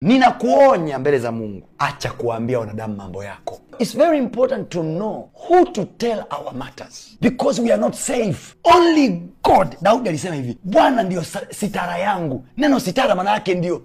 Ninakuonya mbele za Mungu, acha kuambia wanadamu mambo yako. It's very important to know who to tell our matters, because we are not safe. Only God. Daudi alisema hivi, Bwana ndio sitara yangu. Neno sitara maana yake ndio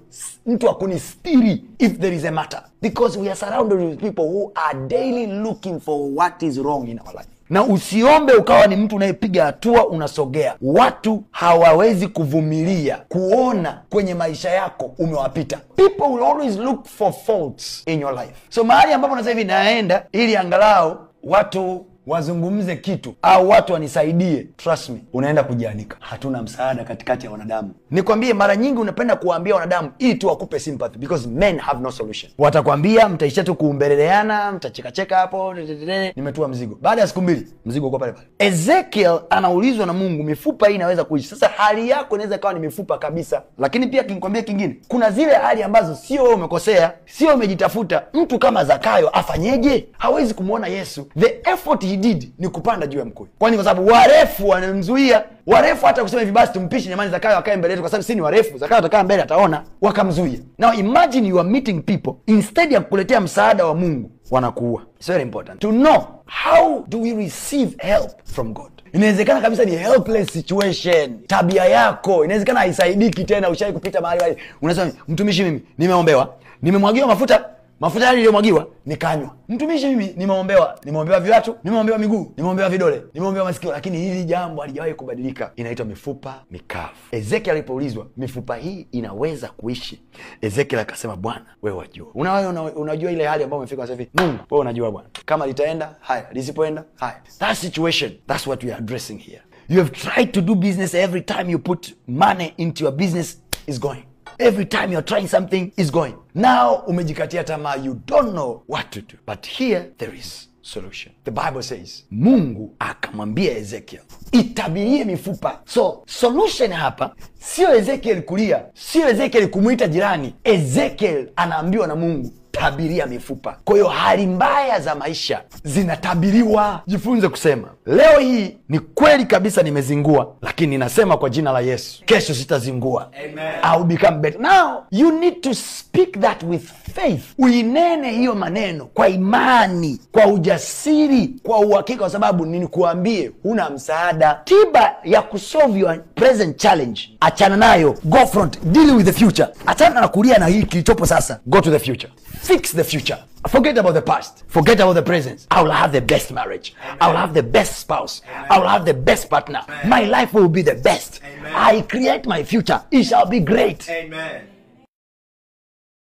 mtu akunistiri if there is a matter, because we are surrounded with people who are daily looking for what is wrong in our life. Na usiombe ukawa ni mtu unayepiga hatua unasogea. Watu hawawezi kuvumilia kuona kwenye maisha yako umewapita. People will always look for faults in your life. So mahali ambapo nasema hivi naenda ili angalau watu wazungumze kitu au watu wanisaidie, trust me, unaenda kujianika. Hatuna msaada katikati ya wanadamu. Nikwambie, mara nyingi unapenda kuambia wanadamu ili tu wakupe sympathy, because men have no solution. Watakwambia mtaisha tu kuumbeleleana, mtacheka hapo, nimetua mzigo. Baada ya siku mbili mzigo uko pale pale. Ezekiel anaulizwa na Mungu, mifupa hii inaweza kuishi. Sasa hali yako inaweza kawa ni mifupa kabisa. Lakini pia nikwambie kingine, kuna zile hali ambazo sio wewe umekosea, sio umejitafuta. Mtu kama Zakayo afanyeje? Hawezi kumuona Yesu. The effort he did ni kupanda juu ya mkuyu. Kwani kwa sababu warefu wanamzuia. Warefu hata kusema hivi basi tumpishe nyamani Zakayo akae mbele yetu kwa sababu sisi ni warefu. Zakayo atakaa mbele ataona, wakamzuia. Now imagine you are meeting people, instead ya kukuletea msaada wa Mungu wanakuua. It's very important to know how do we receive help from God. Inawezekana kabisa ni helpless situation. Tabia yako inawezekana haisaidiki tena. Ushai kupita mahali wale unasema, mtumishi mimi nimeombewa, nimemwagiwa mafuta yale niliyomwagiwa nikanywa. Mtumishi mimi nimeombewa viatu, nimeombewa miguu, nimeombewa vidole, nimeombewa masikio, lakini hili jambo halijawahi kubadilika. Inaitwa mifupa mikavu. Ezekiel alipoulizwa mifupa hii inaweza kuishi, Ezekiel akasema, Bwana wewe wajua. Unajua ile hali ambayo umefika sasa hivi. Mungu wewe unajua Bwana. Kama litaenda haya, lisipoenda haya. That situation, that's what we are addressing here. You have tried to do business. Every time you put money into your business is going. Every time you're trying something is going. Now umejikatia tamaa, you don't know what to do. But here there is solution. The Bible says, Mungu akamwambia Ezekiel, itabirie mifupa. So solution hapa sio Ezekiel kulia, sio Ezekiel kumuita jirani. Ezekiel anaambiwa na Mungu, tabiria mifupa. Kwa hiyo hali mbaya za maisha zinatabiriwa. Jifunze kusema, leo hii ni kweli kabisa nimezingua, lakini ninasema kwa jina la Yesu, kesho sitazingua. Amen. I'll become better. Now you need to speak that with faith. Uinene hiyo maneno kwa imani, kwa ujasiri, kwa uhakika, kwa sababu nikuambie huna msaada. Tiba ya kusolve your present challenge, achana nayo. Go front, deal with the future. Achana na kulia na hii kilichopo sasa. Go to the future. Fix the future. Forget about the past. Forget about the present. I will have the best marriage. Amen. I will have the best spouse. Amen. I will have the best partner. Amen. My life will be the best. Amen. I create my future. It shall be great. Amen.